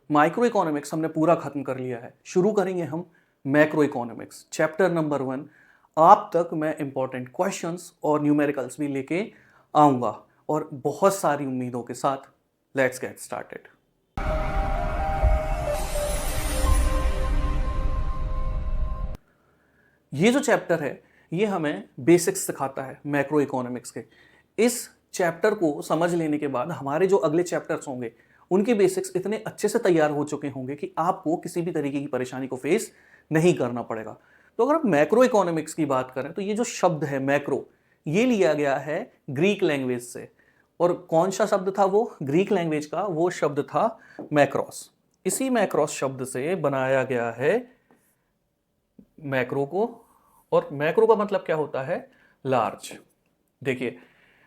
Micro economics हमने पूरा खत्म कर लिया है, शुरू करेंगे हम मैक्रो इकोनॉमिक्स चैप्टर नंबर 1। आप तक मैं इंपॉर्टेंट क्वेश्चंस और न्यूमेरिकल्स भी लेके आऊँगा और बहुत सारी उम्मीदों के साथ। Let's get started. ये जो चैप्टर है ये हमें बेसिक्स सिखाता है मैक्रो इकोनॉमिक्स के। इस चैप्टर को समझ लेने के बाद हमारे जो अगले चैप्टर्स होंगे उनके बेसिक्स इतने अच्छे से तैयार हो चुके होंगे कि आपको किसी भी तरीके की परेशानी को फेस नहीं करना पड़ेगा। तो अगर आप मैक्रो इकोनॉमिक्स की बात करें तो ये जो शब्द है मैक्रो, ये लिया गया है ग्रीक लैंग्वेज से। और कौन सा शब्द था वो ग्रीक लैंग्वेज का? वो शब्द था मैक्रोस। इसी मैक्रोस शब्द से बनाया गया है मैक्रो को। और मैक्रो का मतलब क्या होता है? लार्ज। देखिए,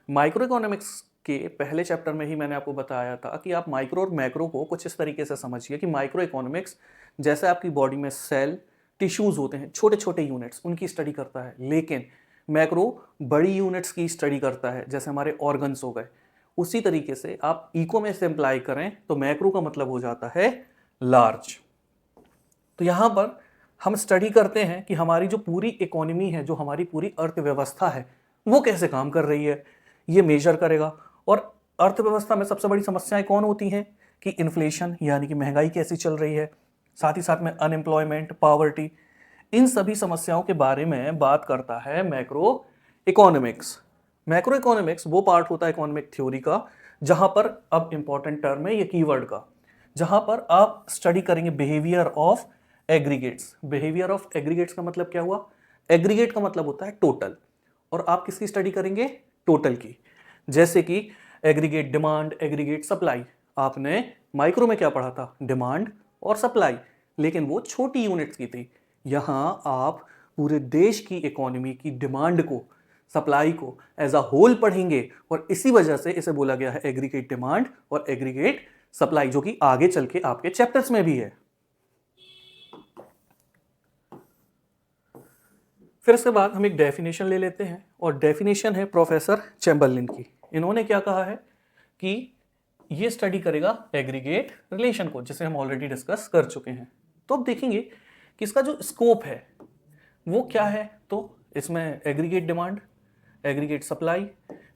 माइक्रो इकोनॉमिक्स के पहले चैप्टर में ही मैंने आपको बताया था कि आप माइक्रो और मैक्रो को कुछ इस तरीके से समझिए कि माइक्रो इकोनॉमिक्स जैसे आपकी बॉडी में सेल टिश्यूज होते हैं, छोटे छोटे यूनिट्स, उनकी स्टडी करता है, लेकिन मैक्रो बड़ी यूनिट्स की स्टडी करता है, जैसे हमारे ऑर्गन्स हो गए। उसी तरीके से आप इको में से इम्प्लाई करें तो मैक्रो का मतलब हो जाता है लार्ज। तो यहां पर हम स्टडी करते हैं कि हमारी जो पूरी इकोनॉमी है, जो हमारी पूरी अर्थव्यवस्था है, वो कैसे काम कर रही है, ये मेजर करेगा। और अर्थव्यवस्था में सबसे बड़ी समस्याएं कौन होती हैं कि इन्फ्लेशन यानी कि महंगाई कैसी चल रही है, साथ ही साथ में अनएम्प्लॉयमेंट, पॉवर्टी, इन सभी समस्याओं के बारे में बात करता है मैक्रो इकोनॉमिक्स। मैक्रो इकोनॉमिक्स वो पार्ट होता है इकोनॉमिक थ्योरी का जहां पर, अब इंपॉर्टेंट टर्म है ये कीवर्ड का, जहां पर आप स्टडी करेंगे behaviour of aggregates. Behaviour of aggregates का मतलब क्या हुआ? एग्रीगेट का मतलब होता है टोटल, और आप किसकी स्टडी करेंगे? टोटल की। जैसे कि एग्रीगेट डिमांड, एग्रीगेट सप्लाई। आपने माइक्रो में क्या पढ़ा था? डिमांड और सप्लाई, लेकिन वो छोटी यूनिट्स की थी। यहां आप पूरे देश की इकोनॉमी की डिमांड को, सप्लाई को एज अ होल पढ़ेंगे, और इसी वजह से इसे बोला गया है एग्रीगेट डिमांड और एग्रीगेट सप्लाई, जो कि आगे चल के आपके चैप्टर्स में भी है। फिर इसके बाद हम एक डेफिनेशन ले लेते हैं, और डेफिनेशन है प्रोफेसर चैम्बरलिन की। इन्होंने क्या कहा है कि ये स्टडी करेगा एग्रीगेट रिलेशन को, जिसे हम ऑलरेडी डिस्कस कर चुके हैं। तो अब देखेंगे कि इसका जो स्कोप है वो क्या है। तो इसमें aggregate demand, aggregate supply,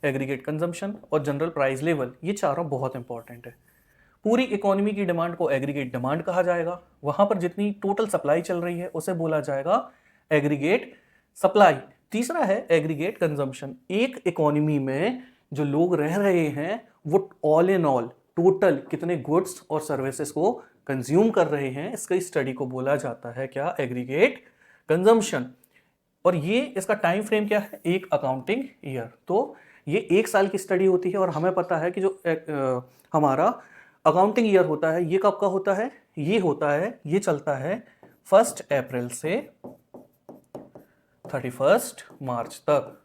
aggregate consumption और जनरल प्राइस लेवल, ये चारों बहुत इंपॉर्टेंट है। पूरी इकोनॉमी की डिमांड को एग्रीगेट डिमांड कहा जाएगा, वहां पर जितनी टोटल सप्लाई चल रही है उसे बोला जाएगा एग्रीगेट सप्लाई। तीसरा है एग्रीगेट कंजम्पशन। एक इकोनॉमी में जो लोग रह रहे हैं वो ऑल इन ऑल टोटल कितने गुड्स और सर्विसेज को कंज्यूम कर रहे हैं, इसका स्टडी को बोला जाता है क्या? Aggregate consumption. और ये इसका टाइम फ्रेम क्या है? एक अकाउंटिंग ईयर। तो ये एक साल की स्टडी होती है, और हमें पता है कि जो हमारा अकाउंटिंग ईयर होता है ये कब का होता है? ये चलता है 1 अप्रैल से 31 मार्च तक।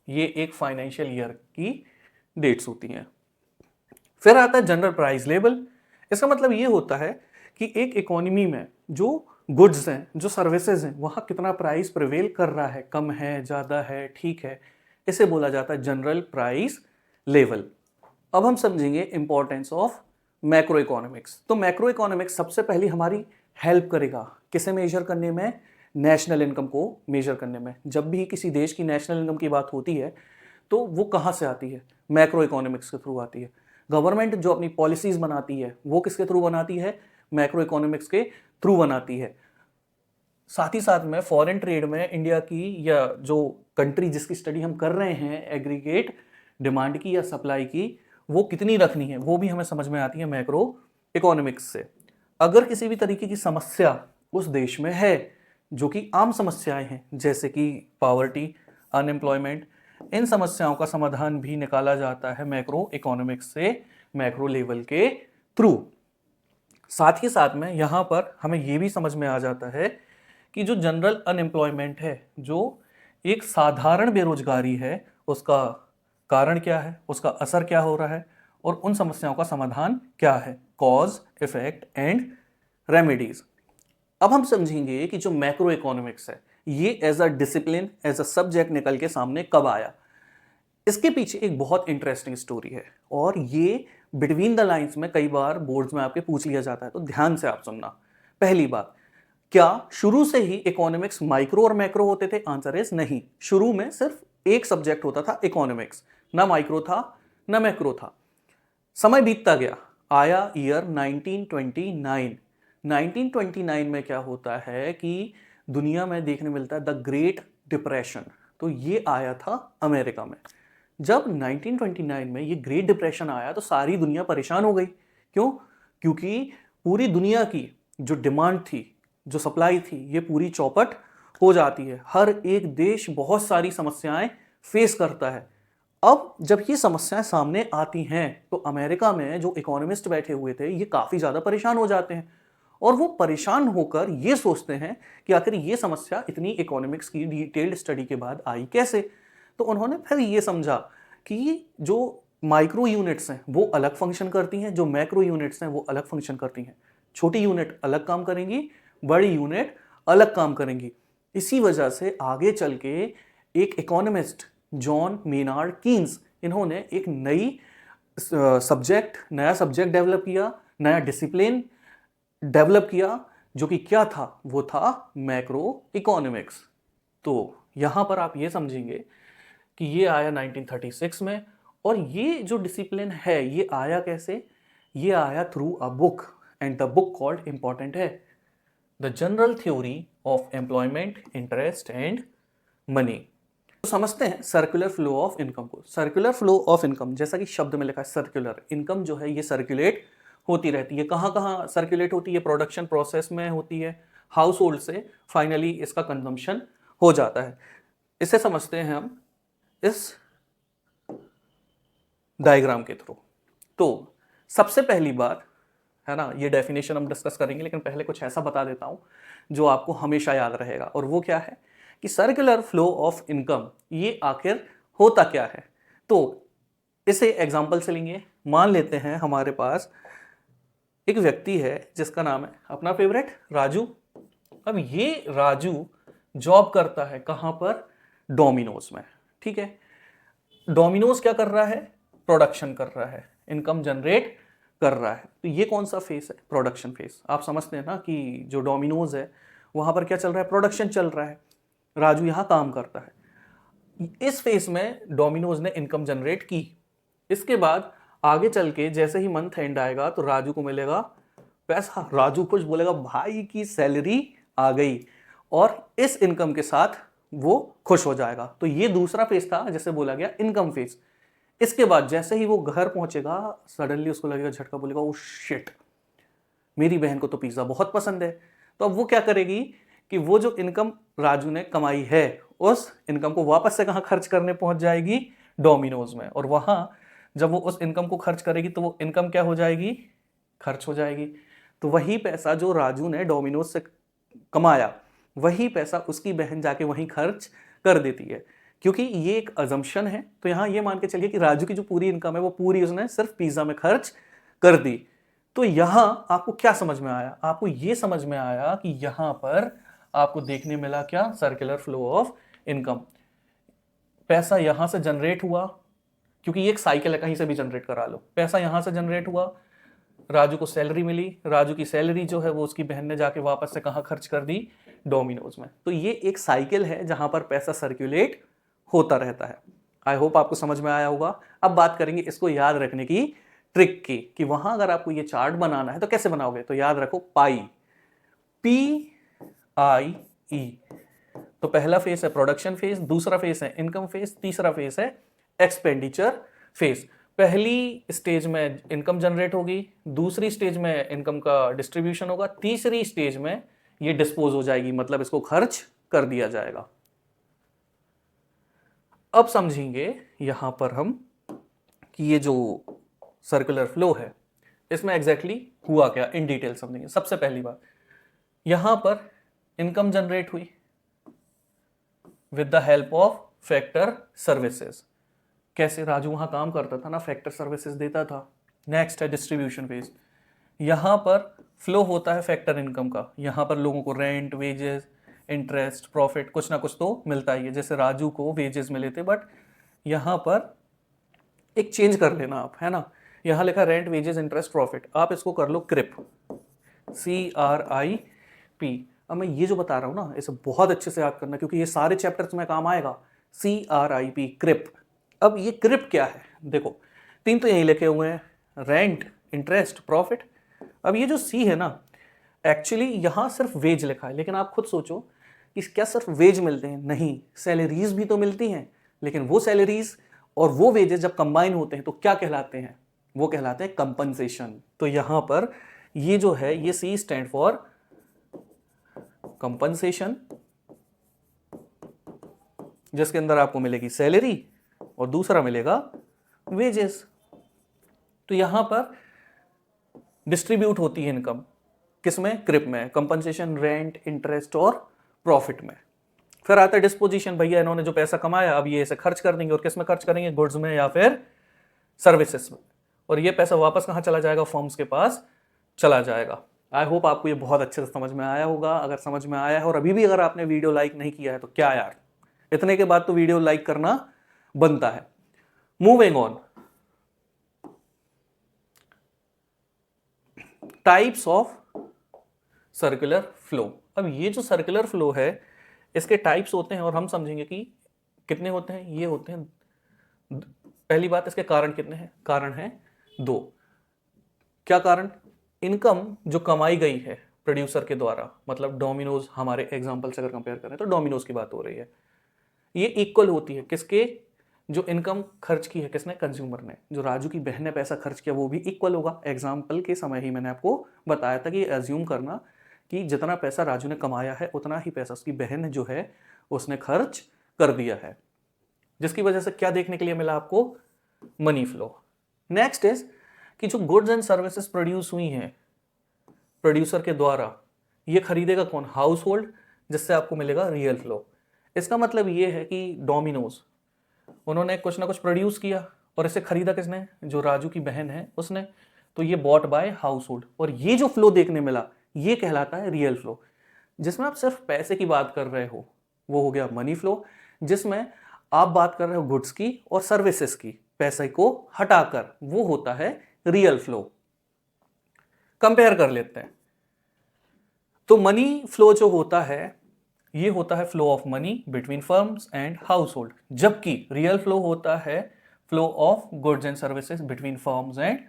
ये एक फाइनेंशियल ईयर की डेट्स होती हैं। फिर आता है जनरल प्राइस लेवल। इसका मतलब ये होता है कि एक इकोनॉमी में जो गुड्स हैं, जो सर्विसेज हैं, वहां कितना प्राइस प्रिवेल कर रहा है, कम है, ज़्यादा है, ठीक है, इसे बोला जाता है जनरल प्राइस लेवल। अब हम समझेंगे इंपॉर्टेंस ऑफ मैक्रो इकोनॉमिक्स। तो मैक्रो इकोनॉमिक्स सबसे पहले हमारी हेल्प करेगा किसे मेजर करने में? नेशनल इनकम को मेजर करने में। जब भी किसी देश की नेशनल इनकम की बात होती है तो वो कहाँ से आती है? मैक्रो इकोनॉमिक्स के थ्रू आती है। गवर्नमेंट जो अपनी पॉलिसीज बनाती है वो किसके थ्रू बनाती है? मैक्रो इकोनॉमिक्स के थ्रू बनाती है। साथ ही साथ में फॉरेन ट्रेड में इंडिया की, या जो कंट्री जिसकी स्टडी हम कर रहे हैं एग्रीगेट डिमांड की या सप्लाई की, वो कितनी रखनी है, वो भी हमें समझ में आती है मैक्रो इकोनॉमिक्स से। अगर किसी भी तरीके की समस्या उस देश में है, जो कि आम समस्याएं हैं, जैसे कि पॉवर्टी, अनएम्प्लॉयमेंट, इन समस्याओं का समाधान भी निकाला जाता है मैक्रो इकोनॉमिक्स से, मैक्रो लेवल के थ्रू। साथ ही साथ में यहाँ पर हमें ये भी समझ में आ जाता है कि जो जनरल अनएम्प्लॉयमेंट है, जो एक साधारण बेरोजगारी है, उसका कारण क्या है, उसका असर क्या हो रहा है, और उन समस्याओं का समाधान क्या है, कॉज, इफेक्ट एंड रेमेडीज। अब हम समझेंगे कि जो मैक्रो इकोनॉमिक्स है ये as a discipline, as a subject निकल के सामने कब आया। इसके पीछे एक बहुत इंटरेस्टिंग स्टोरी है, और ये बिटवीन द लाइंस में कई बार बोर्ड्स में आपके पूछ लिया जाता है, तो ध्यान से आप सुनना। पहली बात, क्या शुरू से ही इकोनॉमिक्स माइक्रो और मैक्रो होते थे? आंसर इज नहीं। शुरू में सिर्फ एक सब्जेक्ट होता था इकोनॉमिक्स, ना माइक्रो था ना मैक्रो था। समय बीतता गया, आया ईयर 1929। 1929 में क्या होता है कि दुनिया में देखने मिलता है द ग्रेट डिप्रेशन। तो ये आया था अमेरिका में। जब 1929 में ये ग्रेट डिप्रेशन आया तो सारी दुनिया परेशान हो गई। क्यों? क्योंकि पूरी दुनिया की जो डिमांड थी, जो सप्लाई थी, ये पूरी चौपट हो जाती है। हर एक देश बहुत सारी समस्याएं फेस करता है। अब जब ये समस्याएं सामने आती हैं तो अमेरिका में जो इकोनॉमिस्ट बैठे हुए थे ये काफ़ी ज़्यादा परेशान हो जाते हैं और वो परेशान होकर ये सोचते हैं कि आखिर ये समस्या इतनी इकोनॉमिक्स की डिटेल्ड स्टडी के बाद आई कैसे। तो उन्होंने फिर ये समझा कि जो माइक्रो यूनिट्स हैं वो अलग फंक्शन करती हैं, जो मैक्रो यूनिट्स हैं वो अलग फंक्शन करती हैं। छोटी यूनिट अलग काम करेंगी, बड़ी यूनिट अलग काम करेंगी। इसी वजह से आगे चल के एक इकोनॉमिस्ट जॉन मेनार्ड कीन्स, इन्होंने एक नया सब्जेक्ट डेवलप किया, नया डिसिप्लिन डेवलप किया, जो कि क्या था? वो था मैक्रो इकोनॉमिक्स। तो यहां पर आप ये समझेंगे कि ये आया 1936 में। और ये जो डिसिप्लिन है ये आया कैसे? ये आया through a book, and the book called important है the general theory of employment, interest and money. तो समझते हैं सर्कुलर फ्लो ऑफ इनकम को। सर्कुलर फ्लो ऑफ इनकम, जैसा कि शब्द में लिखा है सर्कुलर, इनकम जो है ये सर्कुलेट होती रहती है। कहाँ कहाँ सर्कुलेट होती है? प्रोडक्शन प्रोसेस में होती है, हाउस होल्ड से फाइनली इसका कंजम्पशन हो जाता है। इसे समझते हैं हम इस डायग्राम के थ्रू। तो सबसे पहली बात है ना, ये डेफिनेशन हम डिस्कस करेंगे, लेकिन पहले कुछ ऐसा बता देता हूं जो आपको हमेशा याद रहेगा। और वो क्या है कि सर्कुलर फ्लो ऑफ इनकम ये आखिर होता क्या है। तो इसे एग्जांपल से लेंगे। मान लेते हैं हमारे पास एक व्यक्ति है जिसका नाम है अपना फेवरेट राजू। अब ये राजू जॉब करता है कहां पर? डोमिनोज में। ठीक है, डोमिनोज क्या कर रहा है? प्रोडक्शन कर रहा है, इनकम जनरेट कर रहा है। तो ये कौन सा फेस है? Production face. आप समझते हैं ना कि जो डोमिनोज है वहां पर क्या चल रहा है? प्रोडक्शन चल रहा है, राजू यहां काम करता है। इस फेस में डोमिनोज ने इनकम जनरेट की। इसके बाद आगे चल के जैसे ही मंथ एंड आएगा तो राजू को मिलेगा पैसा। राजू कुछ बोलेगा, भाई की सैलरी आ गई, और इस इनकम के साथ वो खुश हो जाएगा। तो ये दूसरा फेस था जैसे बोला गया इनकम फेस। इसके बाद जैसे ही वो घर पहुंचेगा सडनली उसको लगेगा झटका, बोलेगा ओ शिट, मेरी बहन को तो पिज्जा बहुत पसंद है। तो अब वो क्या करेगी कि वो जो इनकम राजू ने कमाई है उस इनकम को वापस से कहां खर्च करने पहुंच जाएगी? डोमिनोज में। और वहां जब वो उस इनकम को खर्च करेगी तो वो इनकम क्या हो जाएगी? खर्च हो जाएगी। तो वही पैसा जो राजू ने डोमिनोज से कमाया, वही पैसा उसकी बहन जाके वहीं खर्च कर देती है। क्योंकि ये एक अजम्पशन है, तो यहां ये मान के चलिए कि राजू की जो पूरी इनकम है वो पूरी उसने सिर्फ पिज्जा में खर्च कर दी। तो यहां आपको क्या समझ में आया? आपको ये समझ में आया कि यहां पर आपको देखने मिला क्या? Circular flow of income. पैसा यहां से जनरेट हुआ, क्योंकि ये एक साइकिल है, कहीं से भी जनरेट करा लो। पैसा यहां से जनरेट हुआ, राजू को सैलरी मिली, राजू की सैलरी जो है वो उसकी बहन ने जाके वापस से कहां खर्च कर दी? डोमिनोज में। तो ये एक साइकिल है जहां पर पैसा सर्कुलेट होता रहता है। आई होप आपको समझ में आया होगा। अब बात करेंगे इसको याद रखने की ट्रिक की, कि वहां अगर आपको ये चार्ट बनाना है तो कैसे बनाओगे? तो याद रखो पाई, PIE। तो पहला फेस है प्रोडक्शन फेस, दूसरा फेस है इनकम फेस, तीसरा फेस है एक्सपेंडिचर फेस। पहली स्टेज में इनकम जनरेट होगी, दूसरी स्टेज में इनकम का डिस्ट्रीब्यूशन होगा, तीसरी स्टेज में ये डिस्पोज हो जाएगी, मतलब इसको खर्च कर दिया जाएगा। अब समझेंगे यहां पर हम कि ये जो सर्कुलर फ्लो है इसमें एग्जैक्टली हुआ क्या, इन डिटेल समझेंगे। सबसे पहली बात, यहां पर इनकम जनरेट हुई with the help of factor services. कैसे? राजू वहां काम करता था ना, फैक्टर सर्विसेज देता था। नेक्स्ट है डिस्ट्रीब्यूशन फेज। यहां पर फ्लो होता है फैक्टर इनकम का। यहां पर लोगों को रेंट, वेजेस, इंटरेस्ट, प्रॉफिट कुछ ना कुछ तो मिलता ही है। जैसे राजू को वेजेस मिले थे, बट यहां पर एक चेंज कर लेना आप, है ना। यहां लिखा रेंट, वेजेस, इंटरेस्ट, प्रॉफिट, आप इसको कर लो क्रिप, CRIP। अब मैं ये जो बता रहा हूं ना इसे बहुत अच्छे से याद करना क्योंकि ये सारे चैप्टर्स में काम आएगा। CRIP, क्रिप। अब ये क्रिप क्या है, देखो तीन तो यही लिखे हुए हैं, रेंट, इंटरेस्ट, प्रॉफिट। अब ये जो सी है ना, एक्चुअली यहां सिर्फ वेज लिखा है, लेकिन आप खुद सोचो कि क्या सिर्फ वेज मिलते हैं? नहीं, सैलरीज भी तो मिलती हैं, लेकिन वो सैलरीज और वो वेजेस जब कंबाइन होते हैं तो क्या कहलाते हैं? वो कहलाते हैं कंपनसेशन। तो यहां पर ये जो है ये सी स्टैंड फॉर कंपनसेशन, जिसके अंदर आपको मिलेगी सैलरी और दूसरा मिलेगा वेजेस। तो यहां पर डिस्ट्रीब्यूट होती है इनकम, किसमें? क्रिप में, कंपनसेशन, रेंट, इंटरेस्ट और प्रॉफिट में। फिर आता है डिस्पोजिशन, भैया इन्होंने जो पैसा कमाया अब ये इसे खर्च कर देंगे, और किस में खर्च करेंगे? गुड्स में या फिर सर्विसेज में। और ये पैसा वापस कहां चला जाएगा? फर्म्स के पास चला जाएगा। आई होप आपको ये बहुत अच्छे से समझ में आया होगा। अगर समझ में आया है और अभी भी अगर आपने वीडियो लाइक नहीं किया है तो क्या यार, इतने के बाद तो वीडियो लाइक करना बनता है। Moving on, types of circular flow. अब ये जो सर्कुलर फ्लो है इसके टाइप्स होते हैं और हम समझेंगे कि कितने होते हैं। ये होते हैं, पहली बात इसके कारण कितने हैं? कारण हैं दो। क्या कारण? इनकम जो कमाई गई है प्रोड्यूसर के द्वारा, मतलब डोमिनोज, हमारे एग्जांपल से अगर कंपेयर करें तो डोमिनोज की बात हो रही है, ये इक्वल होती है किसके? जो इनकम खर्च की है किसने? कंज्यूमर ने। जो राजू की बहन ने पैसा खर्च किया वो भी इक्वल होगा। एग्जाम्पल के समय ही मैंने आपको बताया था कि एज्यूम करना कि जितना पैसा राजू ने कमाया है उतना ही पैसा उसकी बहन जो है उसने खर्च कर दिया है, जिसकी वजह से क्या देखने के लिए मिला आपको? Money flow. नेक्स्ट इज कि जो गुड्स एंड सर्विसेज प्रोड्यूस हुई हैं प्रोड्यूसर के द्वारा, ये खरीदेगा कौन? हाउस होल्ड, जिससे आपको मिलेगा रियल फ्लो। इसका मतलब ये है कि डोमिनोज उन्होंने कुछ ना कुछ प्रोड्यूस किया और इसे खरीदा किसने? जो राजू की बहन है उसने। तो ये बॉट बाय हाउस होल्ड, और ये जो फ्लो देखने मिला ये कहलाता है रियल फ्लो। जिसमें आप सिर्फ पैसे की बात कर रहे हो वो हो गया मनी फ्लो, जिसमें आप बात कर रहे हो गुड्स की और सर्विसेज की, पैसे को हटाकर, वो होता है रियल फ्लो। कंपेयर कर लेते हैं। तो मनी फ्लो जो होता है ये होता है flow of money between firms and house hold, जबकि रियल फ्लो होता है flow of goods and services between firms and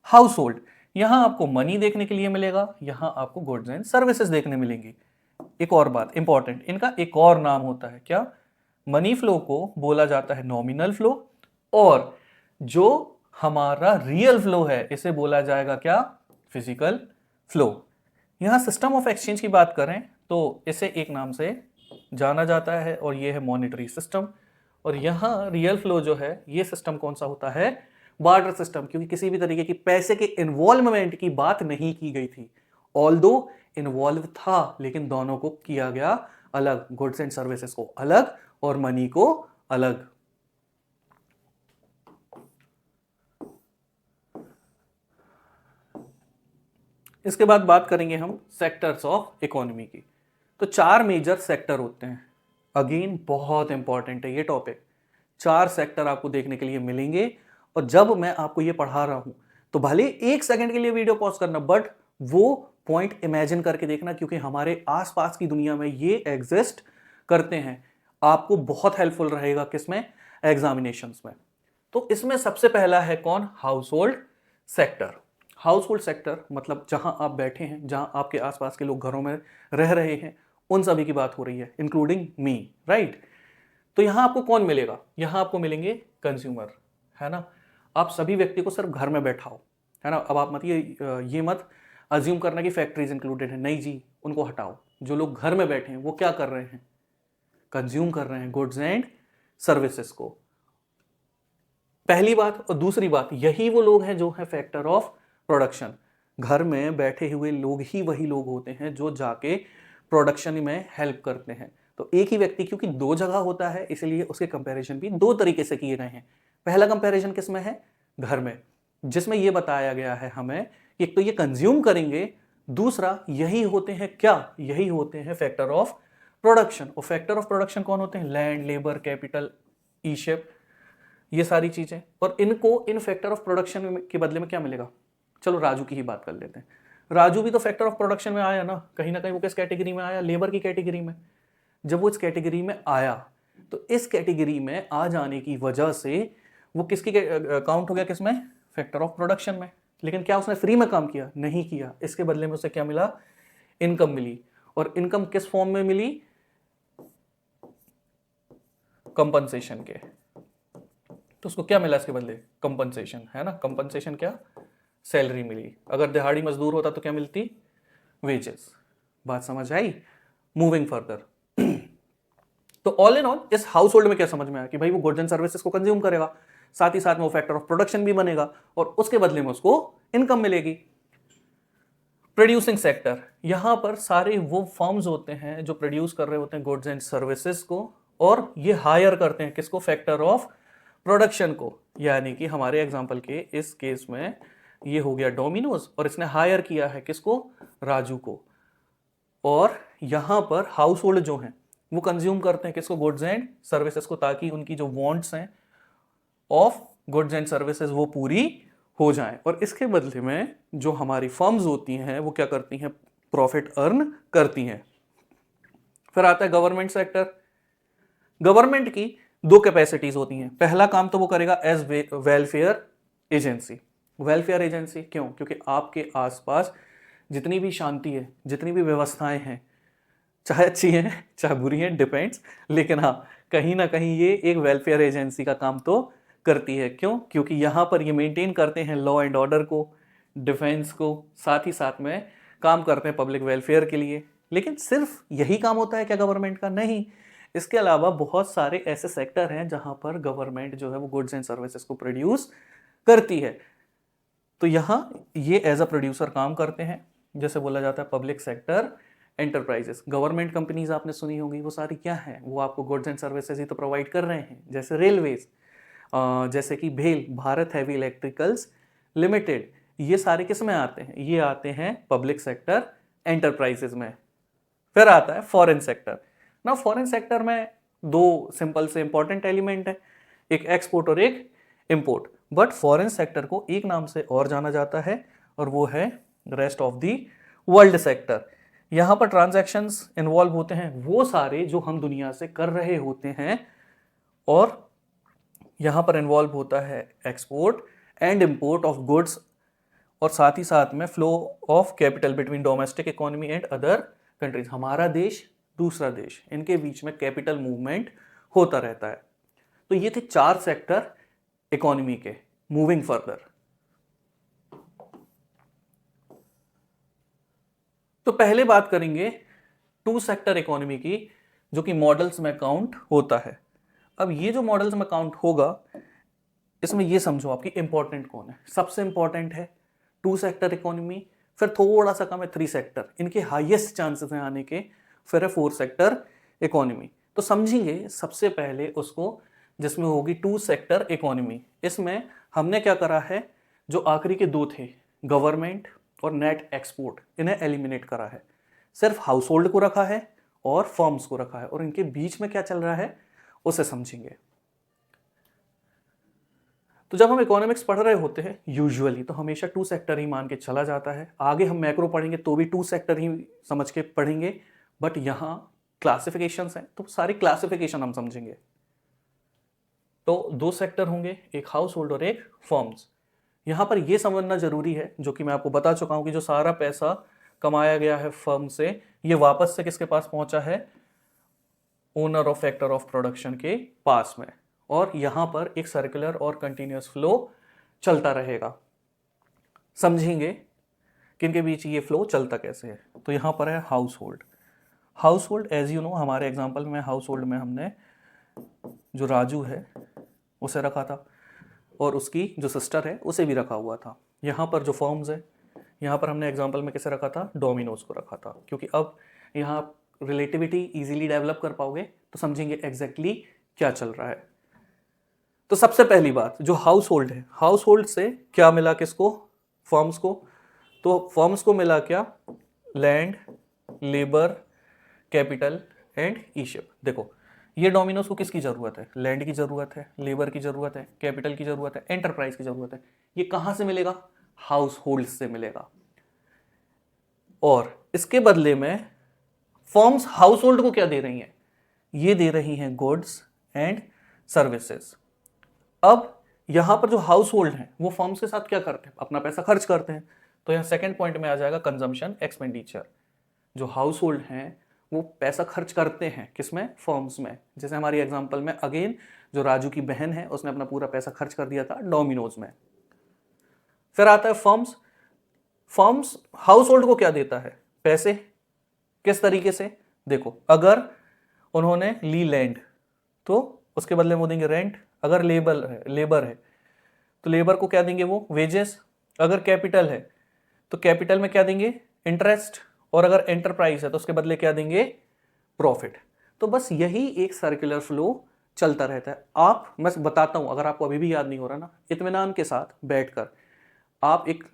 house hold. यहां आपको मनी देखने के लिए मिलेगा, यहां आपको गुड्स एंड सर्विसेज देखने मिलेंगी। एक और बात इंपॉर्टेंट, इनका एक और नाम होता है क्या? मनी फ्लो को बोला जाता है नॉमिनल फ्लो, और जो हमारा रियल फ्लो है इसे बोला जाएगा क्या? Physical flow. यहां सिस्टम ऑफ एक्सचेंज की बात करें तो इसे एक नाम से जाना जाता है और यह है मॉनेटरी सिस्टम। और यहां रियल फ्लो जो है ये सिस्टम कौन सा होता है? बार्टर सिस्टम, क्योंकि किसी भी तरीके की पैसे के इन्वॉल्वमेंट की बात नहीं की गई थी। ऑल्दो इन्वॉल्व था, लेकिन दोनों को किया गया अलग, गुड्स एंड सर्विसेज को अलग और मनी को अलग। इसके बाद बात करेंगे हम सेक्टर्स ऑफ इकोनॉमी की। तो चार मेजर सेक्टर होते हैं। अगेन बहुत इंपॉर्टेंट है ये टॉपिक। चार सेक्टर आपको देखने के लिए मिलेंगे, और जब मैं आपको ये पढ़ा रहा हूं तो भले एक सेकंड के लिए वीडियो पॉज करना, बट वो पॉइंट इमेजिन करके देखना, क्योंकि हमारे आसपास की दुनिया में ये एग्जिस्ट करते हैं। आपको बहुत हेल्पफुल रहेगा किसमें? एग्जामिनेशंस में। तो इसमें सबसे पहला है कौन? House hold sector. House hold sector मतलब जहां आप बैठे हैं, जहां आपके आसपास के लोग घरों में रह रहे हैं, उन सभी की बात हो रही है, इंक्लूडिंग मी, राइट? तो यहां आपको कौन मिलेगा? यहां आपको मिलेंगे कंज्यूमर, है ना? आप सभी व्यक्ति को सिर्फ घर में बैठाओ, है ना? अब आप मत ये मत अज्यूम करना कि फैक्ट्रीज इंक्लूडेड है, नहीं जी, उनको हटाओ। जो लोग घर में बैठे हैं वो क्या कर रहे हैं? कंज्यूम कर रहे हैं गुड्स एंड सर्विसेज को, पहली बात। और दूसरी बात, यही वो लोग हैं जो है फैक्टर ऑफ प्रोडक्शन। घर में बैठे हुए लोग ही वही लोग होते हैं जो जाके प्रोडक्शन में हेल्प करते हैं। तो एक ही व्यक्ति क्योंकि दो जगह होता है, इसलिए उसके कंपैरिजन भी दो तरीके से किए गए हैं। पहला कंपैरिजन किस में है? घर में, जिसमें यह बताया गया है हमें कि एक तो ये कंज्यूम करेंगे, दूसरा यही होते हैं क्या? यही होते हैं फैक्टर ऑफ प्रोडक्शन। और फैक्टर ऑफ प्रोडक्शन कौन होते हैं? लैंड, लेबर, कैपिटल, ई शेप, ये सारी चीजें, और इनको इन फैक्टर ऑफ प्रोडक्शन के बदले में क्या मिलेगा। चलो राजू की ही बात कर लेते हैं। राजू भी तो फैक्टर ऑफ प्रोडक्शन में आया ना कहीं वो किस कैटेगरी में आया, लेबर की कैटेगरी में। जब वो इस कैटेगरी में आया तो इस कैटेगरी में आ जाने की वजह से वो किसकी काउंट हो गया, किसमें, फैक्टर ऑफ प्रोडक्शन में। लेकिन क्या उसने फ्री में काम किया, नहीं किया। इसके बदले में उसे क्या मिला, इनकम मिली। और इनकम किस फॉर्म में मिली, कंपनसेशन के। तो उसको क्या मिला इसके बदले, कंपनसेशन, है ना। कंपनसेशन क्या, सैलरी मिली। अगर दिहाड़ी मजदूर होता तो क्या मिलती, वेजेस। बात समझ आई। मूविंग फर्दर तो ऑल इन ऑल इस हाउस होल्ड में क्या समझ में आया कि भाई वो गुड्स एंड सर्विसेज को कंज्यूम करेगा, साथ ही साथ में वो फैक्टर ऑफ प्रोडक्शन भी बनेगा और उसके बदले में उसको इनकम मिलेगी। प्रोड्यूसिंग सेक्टर, यहां पर सारे वो फर्म्स होते हैं जो प्रोड्यूस कर रहे होते हैं गुड्स एंड सर्विसेज को, और ये हायर करते हैं किसको, फैक्टर ऑफ प्रोडक्शन को। यानी कि हमारे एग्जांपल के इस केस में ये हो गया डोमिनोज, और इसने हायर किया है किसको, राजू को। और यहां पर हाउस होल्ड जो हैं वो कंज्यूम करते हैं किसको, गुड्स एंड सर्विसेज को, ताकि उनकी जो वांट्स हैं ऑफ गुड्स एंड सर्विसेज वो पूरी हो जाए। और इसके बदले में जो हमारी फर्म्स होती हैं वो क्या करती हैं, प्रॉफिट अर्न करती हैं। फिर आता है गवर्नमेंट सेक्टर। गवर्नमेंट की दो कैपेसिटीज होती हैं। पहला काम तो वो करेगा as welfare agency. Welfare agency क्यों, क्योंकि आपके आसपास जितनी भी शांति है, जितनी भी व्यवस्थाएं हैं, चाहे अच्छी हैं चाहे बुरी हैं, डिपेंड्स, लेकिन हाँ कहीं ना कहीं ये एक वेलफेयर एजेंसी का काम तो करती है। क्यों, क्योंकि यहाँ पर ये मेंटेन करते हैं लॉ एंड ऑर्डर को, डिफेंस को, साथ ही साथ में काम करते हैं पब्लिक वेलफेयर के लिए। लेकिन सिर्फ यही काम होता है क्या गवर्नमेंट का, नहीं। इसके अलावा बहुत सारे ऐसे सेक्टर हैं जहां पर गवर्नमेंट जो है वो गुड्स एंड सर्विसेज को प्रोड्यूस करती है। तो यहाँ ये एज अ प्रोड्यूसर काम करते हैं। जैसे बोला जाता है public sector enterprises. Government companies आपने सुनी होगी, वो सारी क्या हैं, वो आपको गुड्स एंड सर्विसेज ही तो प्रोवाइड कर रहे हैं। जैसे रेलवेज, जैसे कि भेल, भारत हैवी इलेक्ट्रिकल्स लिमिटेड, ये सारे किस में आते हैं, ये आते हैं पब्लिक सेक्टर एंटरप्राइजेस में। फिर आता है फॉरेन सेक्टर ना। फॉरेन सेक्टर में दो सिंपल से इंपॉर्टेंट एलिमेंट है, एक एक्सपोर्ट और एक इंपोर्ट। बट फॉरेन सेक्टर को एक नाम से और जाना जाता है और वो है rest of the world sector. यहां पर ट्रांजैक्शंस इन्वॉल्व होते हैं वो सारे जो हम दुनिया से कर रहे होते हैं, और यहां पर इन्वॉल्व होता है export and import of goods, और साथ ही साथ में flow of capital between domestic economy and other countries. हमारा देश, दूसरा देश, इनके बीच में कैपिटल मूवमेंट होता रहता है। तो ये थे 4 सेक्टर इकोनॉमी के। मूविंग फर्दर, तो पहले बात करेंगे 2 सेक्टर इकोनॉमी की, जो कि मॉडल्स में काउंट होता है। अब ये जो मॉडल्स में काउंट होगा, इसमें ये समझो आपकी इंपॉर्टेंट कौन है। सबसे इंपॉर्टेंट है 2 सेक्टर इकोनॉमी, फिर थोड़ा सा कम है 3 सेक्टर, इनके हाईएस्ट चांसेस हैं आने के, फिर है 4 सेक्टर इकोनॉमी। तो समझेंगे सबसे पहले उसको जिसमें होगी 2 सेक्टर इकोनॉमी। इसमें हमने क्या करा है, जो आखिरी के 2 थे, गवर्नमेंट और नेट एक्सपोर्ट, इन्हें एलिमिनेट करा है। सिर्फ हाउस होल्ड को रखा है और फर्म्स को रखा है, और इनके बीच में क्या चल रहा है उसे समझेंगे। तो जब हम इकोनॉमिक्स पढ़ रहे होते हैं यूजुअली तो हमेशा 2 सेक्टर ही मान के चला जाता है। आगे हम मैक्रो पढ़ेंगे तो भी 2 सेक्टर ही समझ के पढ़ेंगे, बट यहां क्लासिफिकेशंस हैं तो सारी क्लासिफिकेशन हम समझेंगे। तो 2 सेक्टर होंगे, एक हाउस होल्ड और एक फर्म्स। यहां पर यह समझना जरूरी है, जो कि मैं आपको बता चुका हूं, कि जो सारा पैसा कमाया गया है फर्म से, ये वापस से किसके पास पहुंचा है, owner of factor of production के पास में। और यहां पर एक सर्कुलर और कंटिन्यूअस फ्लो चलता रहेगा। समझेंगे कि इनके बीच ये फ्लो चलता कैसे है। तो यहां पर है household. Household as you know, हमारे एग्जाम्पल में हाउस होल्ड में हमने जो राजू है उसे रखा था, और उसकी जो सिस्टर है उसे भी रखा हुआ था। यहाँ पर जो फर्म्स है, यहाँ पर हमने एग्जांपल में किसे रखा था, डोमिनोज को रखा था, क्योंकि अब यहाँ रिलेटिविटी इजीली डेवलप कर पाओगे तो समझेंगे एग्जैक्टली क्या चल रहा है। तो सबसे पहली बात, जो हाउस होल्ड है, हाउस होल्ड से क्या मिला किसको, फर्म्स को। तो फर्म्स को मिला क्या, लैंड, लेबर, कैपिटल एंड ईशिप। देखो ये डोमिनोज को किसकी ज़रूरत है? लैंड की ज़रूरत है, लेबर की ज़रूरत है, कैपिटल की ज़रूरत है, एंटरप्राइज की ज़रूरत है। ये कहाँ से मिलेगा? हाउस होल्ड से मिलेगा। और इसके बदले में फर्म्स हाउस होल्ड को क्या दे रही हैं? ये दे रही हैं गुड्स एंड सर्विसेज। अब यहां पर जो हाउस होल्ड हैं वो फर्म्स के साथ क्या करते हैं? अपना पैसा खर्च करते हैं। तो यहाँ सेकंड पॉइंट में आ जाएगा कंजम्पशन एक्सपेंडिचर। जो हाउस होल्ड हैं वो पैसा खर्च करते हैं किसमें? फर्म्स में। जैसे हमारी एग्जांपल में अगेन जो राजू की बहन है उसने अपना पूरा पैसा खर्च कर दिया था डोमिनोज में। फिर आता है फर्म्स। फर्म्स हाउस होल्ड को क्या देता है? पैसे। किस तरीके से? देखो, अगर उन्होंने ली लैंड तो उसके बदले में वो देंगे रेंट। अगर लेबर है तो लेबर को क्या देंगे? वो वेजेस। अगर कैपिटल है तो कैपिटल में क्या देंगे? इंटरेस्ट। और अगर एंटरप्राइज है तो उसके बदले क्या देंगे? प्रॉफिट। तो बस यही एक सर्कुलर फ्लो चलता रहता है। आप, मैं बताता हूं, अगर आपको अभी भी याद नहीं हो रहा ना, इत्मीनान के साथ बैठकर आप एक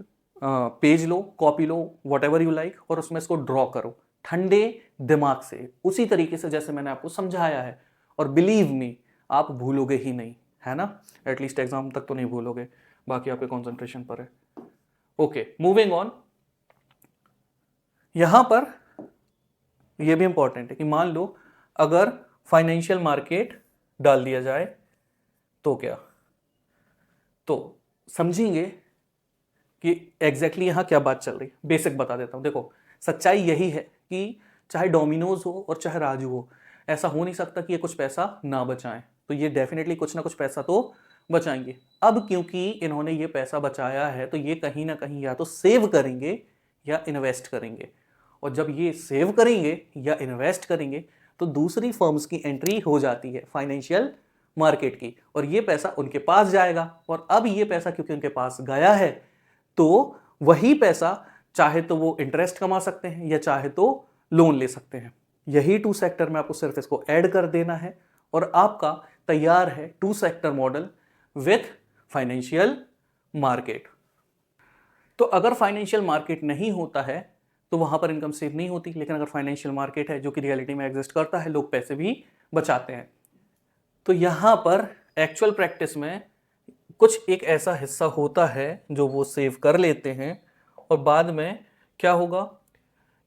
page low, copy low, what ever you like, और उसमें इसको ड्रॉ करो ठंडे दिमाग से, उसी तरीके से जैसे मैंने आपको समझाया है। और बिलीव मी, आप भूलोगे ही नहीं, है ना? एटलीस्ट एग्जाम तक तो नहीं भूलोगे, बाकी आपके कॉन्सेंट्रेशन पर है। Okay, moving on. यहां पर यह भी इंपॉर्टेंट है कि मान लो अगर फाइनेंशियल मार्केट डाल दिया जाए तो क्या? तो समझेंगे कि एग्जैक्टली यहां क्या बात चल रही है। बेसिक बता देता हूं। देखो, सच्चाई यही है कि चाहे डोमिनोज हो और चाहे राजू हो, ऐसा हो नहीं सकता कि ये कुछ पैसा ना बचाएं। तो ये डेफिनेटली कुछ ना कुछ पैसा तो बचाएंगे। अब क्योंकि इन्होंने ये पैसा बचाया है तो ये कहीं ना कहीं या तो सेव करेंगे या इन्वेस्ट करेंगे। और जब ये सेव करेंगे या इन्वेस्ट करेंगे तो दूसरी फर्म्स की एंट्री हो जाती है फाइनेंशियल मार्केट की, और ये पैसा उनके पास जाएगा। और अब ये पैसा क्योंकि उनके पास गया है तो वही पैसा चाहे तो वो इंटरेस्ट कमा सकते हैं या चाहे तो लोन ले सकते हैं। यही टू सेक्टर में आपको सिर्फ इसको ऐड कर देना है और आपका तैयार है two sector model with financial market. तो अगर फाइनेंशियल मार्केट नहीं होता है तो वहां पर इनकम सेव नहीं होती, लेकिन अगर फाइनेंशियल मार्केट है जो कि रियलिटी में एग्जिस्ट करता है, लोग पैसे भी बचाते हैं। तो यहां पर एक्चुअल प्रैक्टिस में कुछ एक ऐसा हिस्सा होता है जो वो सेव कर लेते हैं और बाद में क्या होगा?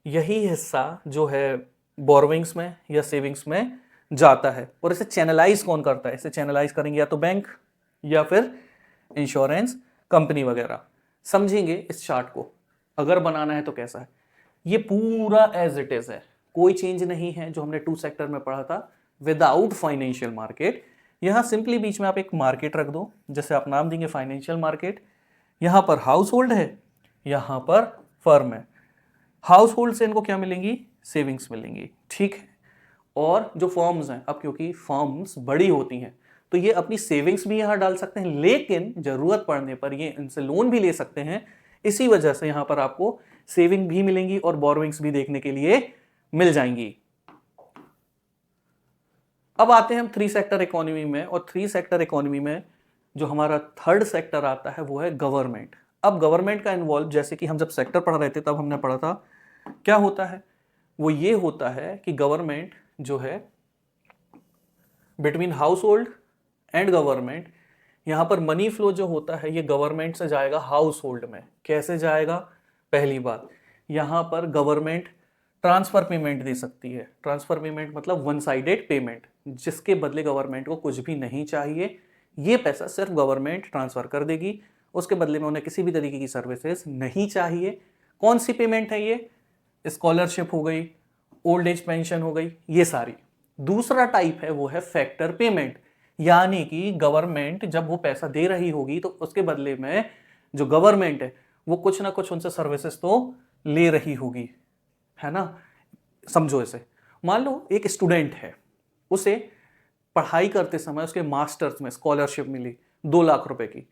यही हिस्सा जो है बोरोविंग्स में या सेविंग्स में जाता है। और इसे चैनलाइज कौन करता है? इसे चैनलाइज करेंगे या तो बैंक या फिर इंश्योरेंस कंपनी वगैरह। समझेंगे इस चार्ट को। अगर बनाना है तो कैसा है? ये पूरा एज इट इज है, कोई चेंज नहीं है जो हमने टू सेक्टर में पढ़ा था विदाउट फाइनेंशियल मार्केट। यहां सिंपली बीच में आप एक मार्केट रख दो, जैसे आप नाम देंगे फाइनेंशियल मार्केट। यहां पर हाउस होल्ड है, यहां पर फर्म है। हाउस होल्ड से इनको क्या मिलेंगी? सेविंग्स मिलेंगी, ठीक है। और जो फर्म्स हैं, अब क्योंकि फर्म्स बड़ी होती हैं तो ये अपनी सेविंग्स भी यहां डाल सकते हैं, लेकिन जरूरत पड़ने पर ये इनसे लोन भी ले सकते हैं। इसी वजह से यहां पर आपको सेविंग भी मिलेंगी और बोरोविंग्स भी देखने के लिए मिल जाएंगी। अब आते हैं हम थ्री सेक्टर इकोनॉमी में, और थ्री सेक्टर इकोनॉमी में जो हमारा थर्ड सेक्टर आता है वो है गवर्नमेंट। अब गवर्नमेंट का इन्वॉल्व, जैसे कि हम जब सेक्टर पढ़ रहे थे तब हमने पढ़ा था, क्या होता है? वो ये होता है कि गवर्नमेंट जो है between house hold and government, यहां पर मनी फ्लो जो होता है ये गवर्नमेंट से जाएगा हाउस होल्ड में। कैसे जाएगा? पहली बात, यहां पर गवर्नमेंट ट्रांसफर पेमेंट दे सकती है। ट्रांसफर पेमेंट मतलब वन साइडेड पेमेंट, जिसके बदले गवर्नमेंट को कुछ भी नहीं चाहिए। ये पैसा सिर्फ गवर्नमेंट ट्रांसफर कर देगी, उसके बदले में उन्हें किसी भी तरीके की सर्विसेज नहीं चाहिए। कौन सी पेमेंट है ये? स्कॉलरशिप हो गई, ओल्ड एज पेंशन हो गई, ये सारी। दूसरा टाइप है वो है फैक्टर पेमेंट, यानी कि गवर्नमेंट जब वो पैसा दे रही होगी तो उसके बदले में जो गवर्नमेंट है वो कुछ ना कुछ उनसे सर्विसेज तो ले रही होगी, है ना? समझो इसे। मान लो एक स्टूडेंट है, उसे पढ़ाई करते समय उसके मास्टर्स में स्कॉलरशिप मिली 2 लाख रुपए की,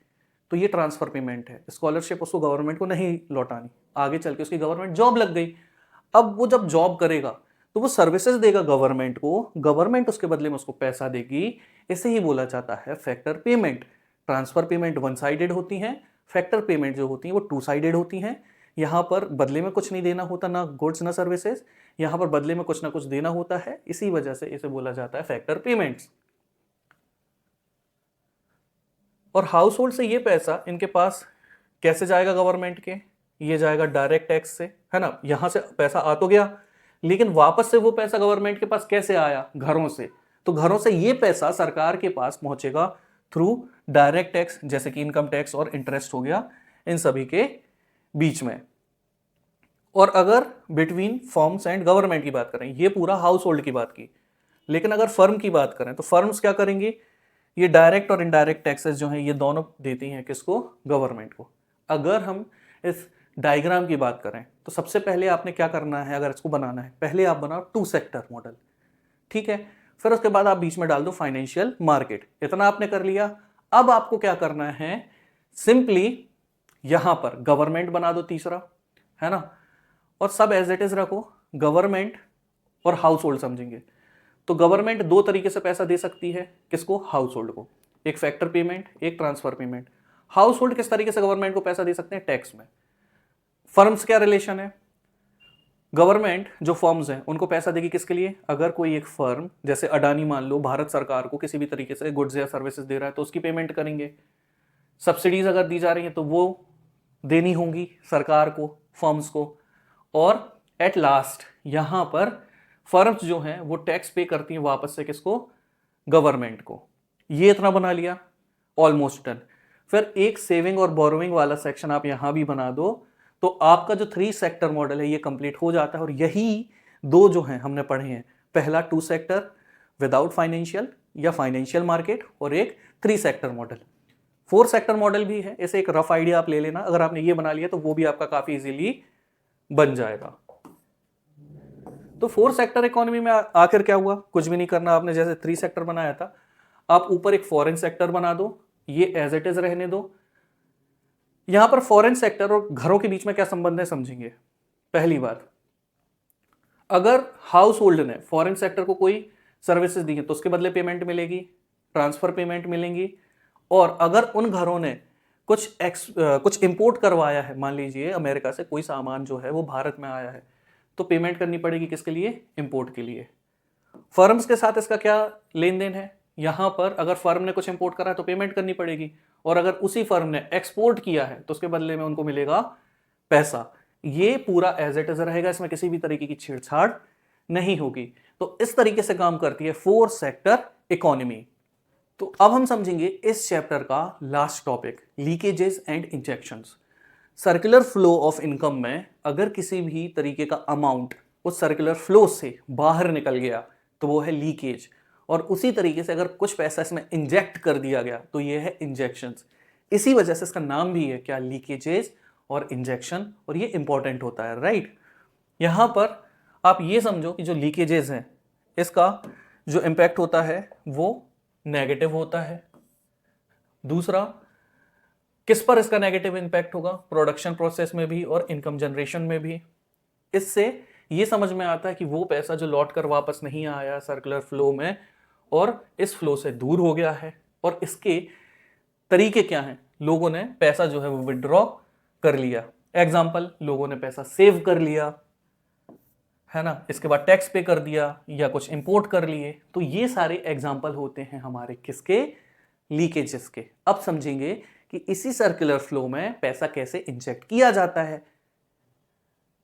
तो ये ट्रांसफर पेमेंट है। स्कॉलरशिप उसको गवर्नमेंट को नहीं लौटानी, आगे चल के उसकी गवर्नमेंट जॉब लग गई। अब वो जब जॉब करेगा तो वो सर्विसेज देगा गवर्नमेंट को, गवर्नमेंट उसके बदले में उसको पैसा देगी। इसे ही बोला जाता है factor payment. Transfer payment one sided होती हैं, फैक्टर पेमेंट जो होती है वो टू साइडेड होती हैं। यहाँ पर बदले में कुछ नहीं देना होता, ना गुड्स ना सर्विसेज, यहाँ पर बदले में कुछ ना कुछ देना होता है, इसी वजह से इसे बोला जाता है फैक्टर पेमेंट्स। और हाउस होल्ड से ये पैसा इनके पास कैसे जाएगा गवर्नमेंट के, ये जाएगा डायरेक्ट टैक्स से, है ना। यहां से पैसा आ तो गया, लेकिन वापस से वो पैसा गवर्नमेंट के पास कैसे आया, घरों से। तो घरों से ये पैसा सरकार के पास पहुंचेगा थ्रू डायरेक्ट टैक्स, जैसे कि इनकम टैक्स और इंटरेस्ट हो गया, इन सभी के बीच में। और अगर बिटवीन फर्म्स एंड गवर्नमेंट की बात करें, ये पूरा हाउस होल्ड की बात की, लेकिन अगर फर्म की बात करें तो फर्म्स क्या करेंगे, ये डायरेक्ट और इनडायरेक्ट टैक्सेस जो हैं ये दोनों देती हैं किसको, गवर्नमेंट को। अगर हम इस डायग्राम की बात करें तो सबसे पहले आपने क्या करना है, अगर इसको बनाना है, पहले आप बनाओ टू सेक्टर मॉडल, ठीक है। फिर उसके बाद आप बीच में डाल दो फाइनेंशियल मार्केट। इतना आपने कर लिया। अब आपको क्या करना है, सिंपली यहां पर गवर्नमेंट बना दो तीसरा, है ना, और सब एज इट इज रखो, गवर्नमेंट और हाउस होल्ड समझेंगे। तो गवर्नमेंट दो तरीके से पैसा दे सकती है, किसको, हाउस होल्ड को, एक फैक्टर पेमेंट, एक ट्रांसफर पेमेंट। हाउस होल्ड किस तरीके से गवर्नमेंट को पैसा दे सकते हैं, टैक्स में। फर्म्स क्या रिलेशन है, गवर्नमेंट जो फर्म्स हैं उनको पैसा देगी किसके लिए, अगर कोई एक फर्म जैसे अडानी मान लो भारत सरकार को किसी भी तरीके से गुड्स या सर्विसेज दे रहा है तो उसकी पेमेंट करेंगे। सब्सिडीज अगर दी जा रही है तो वो देनी होंगी सरकार को, फर्म्स को। और एट लास्ट यहां पर फर्म्स जो हैं वो टैक्स पे करती हैं वापस से किसको, गवर्नमेंट को। ये इतना बना लिया, ऑलमोस्ट डन। फिर एक सेविंग और बोरोइंग वाला सेक्शन आप यहां भी बना दो, तो आपका जो 3 सेक्टर मॉडल है ये कंप्लीट हो जाता है। और यही दो जो हैं हमने पढ़े हैं, पहला 2 सेक्टर विदाउट फाइनेंशियल या फाइनेंशियल मार्केट, और एक 3 सेक्टर मॉडल। 4 सेक्टर मॉडल भी है, इसे एक रफ आइडिया आप ले लेना। अगर आपने ये बना लिया तो वो भी आपका काफी इजीली बन जाएगा। तो 4 सेक्टर इकोनॉमी में आखिर क्या हुआ, कुछ भी नहीं करना आपने, जैसे 3 सेक्टर बनाया था, आप ऊपर एक फॉरेन सेक्टर बना दो, ये एज इट इज रहने दो। यहां पर फॉरेन सेक्टर और घरों के बीच में क्या संबंध है समझेंगे। पहली बात, अगर हाउस होल्ड ने फॉरेन सेक्टर को कोई सर्विसेज दी है तो उसके बदले पेमेंट मिलेगी, ट्रांसफर पेमेंट मिलेंगी। और अगर उन घरों ने कुछ इंपोर्ट करवाया है, मान लीजिए अमेरिका से कोई सामान जो है वो भारत में आया है, तो पेमेंट करनी पड़ेगी किसके लिए, इंपोर्ट के लिए। फर्म्स के साथ इसका क्या लेन देन है, यहां पर अगर फर्म ने कुछ इंपोर्ट करा है तो पेमेंट करनी पड़ेगी, और अगर उसी फर्म ने एक्सपोर्ट किया है तो उसके बदले में उनको मिलेगा पैसा। ये पूरा एज इट इज रहेगा, इसमें किसी भी तरीके की छेड़छाड़ नहीं होगी। तो इस तरीके से काम करती है 4 सेक्टर इकोनॉमी। तो अब हम समझेंगे इस चैप्टर का last topic, leakages and injections. Circular flow of income में अगर किसी भी तरीके का अमाउंट उस सर्कुलर फ्लो से बाहर निकल गया तो वो है लीकेज, और उसी तरीके से अगर कुछ पैसा इसमें इंजेक्ट कर दिया गया तो ये है इंजेक्शंस। इसी वजह से इसका नाम भी है क्या, लीकेजेस और इंजेक्शन, और ये इंपॉर्टेंट होता है, राइट। यहां पर आप ये समझो कि जो लीकेजेस हैं इसका जो इंपैक्ट होता है वो नेगेटिव होता है। दूसरा, किस पर इसका नेगेटिव इंपैक्ट होगा, प्रोडक्शन प्रोसेस में भी और इनकम जनरेशन में भी। इससे ये समझ में आता है कि वो पैसा जो लौट कर वापस नहीं आया सर्कुलर फ्लो में और इस फ्लो से दूर हो गया है। और इसके तरीके क्या हैं, लोगों ने पैसा जो है वो विड्रॉ कर लिया, एग्जाम्पल लोगों ने पैसा सेव कर लिया, है ना, इसके बाद टैक्स पे कर दिया या कुछ इंपोर्ट कर लिए। तो ये सारे एग्जाम्पल होते हैं हमारे किसके, लीकेजेस के। अब समझेंगे कि इसी सर्कुलर फ्लो में पैसा कैसे इंजेक्ट किया जाता है।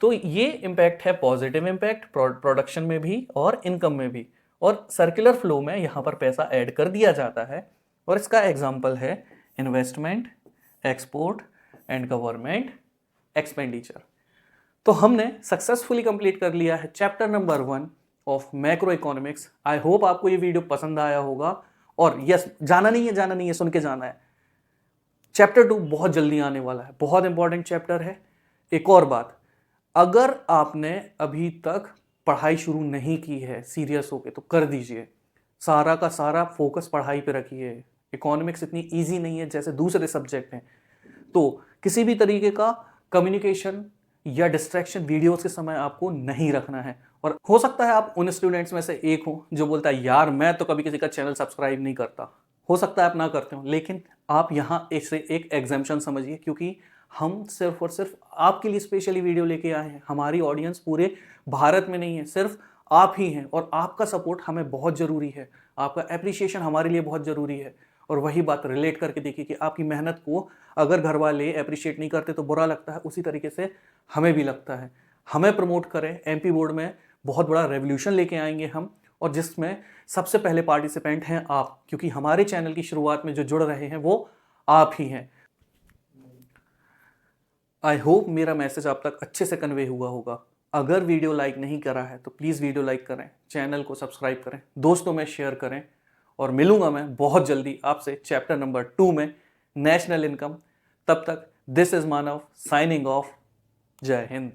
तो ये इंपैक्ट है पॉजिटिव इंपैक्ट, प्रोडक्शन में भी और इनकम में भी, और सर्कुलर फ्लो में यहां पर पैसा ऐड कर दिया जाता है। और इसका एग्जाम्पल है investment, export and government expenditure. तो हमने सक्सेसफुली कंप्लीट कर लिया है chapter number 1 of macro economics. I hope आपको ये वीडियो पसंद आया होगा। और यस, जाना नहीं है, सुन के जाना है। चैप्टर 2 बहुत जल्दी आने वाला है, बहुत इंपॉर्टेंट चैप्टर है। एक और बात, अगर आपने अभी तक पढ़ाई शुरू नहीं की है सीरियस होके तो कर दीजिए, सारा का सारा फोकस पढ़ाई पे रखिए। इकोनॉमिक्स इतनी इजी नहीं है जैसे दूसरे सब्जेक्ट हैं, तो किसी भी तरीके का कम्युनिकेशन या डिस्ट्रैक्शन वीडियोस के समय आपको नहीं रखना है। और हो सकता है आप उन स्टूडेंट्स में से एक हो जो बोलता है यार मैं तो कभी किसी का चैनल सब्सक्राइब नहीं करता। हो सकता है आप ना करते हो, लेकिन आप यहाँ इसे एक एग्जाम्पशन समझिए, क्योंकि हम सिर्फ और सिर्फ आपके लिए स्पेशली वीडियो लेके आए हैं। हमारी ऑडियंस पूरे भारत में नहीं है, सिर्फ आप ही हैं और आपका सपोर्ट हमें बहुत ज़रूरी है, आपका एप्रिसिएशन हमारे लिए बहुत ज़रूरी है। और वही बात रिलेट करके देखिए कि आपकी मेहनत को अगर घर वाले अप्रिशिएट नहीं करते तो बुरा लगता है, उसी तरीके से हमें भी लगता है। हमें प्रमोट करें, एमपी बोर्ड में बहुत बड़ा रेवोल्यूशन लेके आएंगे हम, और जिसमें सबसे पहले पार्टिसिपेंट हैं आप, क्योंकि हमारे चैनल की शुरुआत में जो जुड़ रहे हैं वो आप ही हैं। आई होप मेरा मैसेज आप तक अच्छे से कन्वे हुआ होगा। अगर वीडियो लाइक नहीं करा है तो प्लीज़ वीडियो लाइक करें, चैनल को सब्सक्राइब करें, दोस्तों में शेयर करें, और मिलूंगा मैं बहुत जल्दी आपसे चैप्टर नंबर 2 में, नेशनल इनकम। तब तक this is Manav signing off. जय हिंद।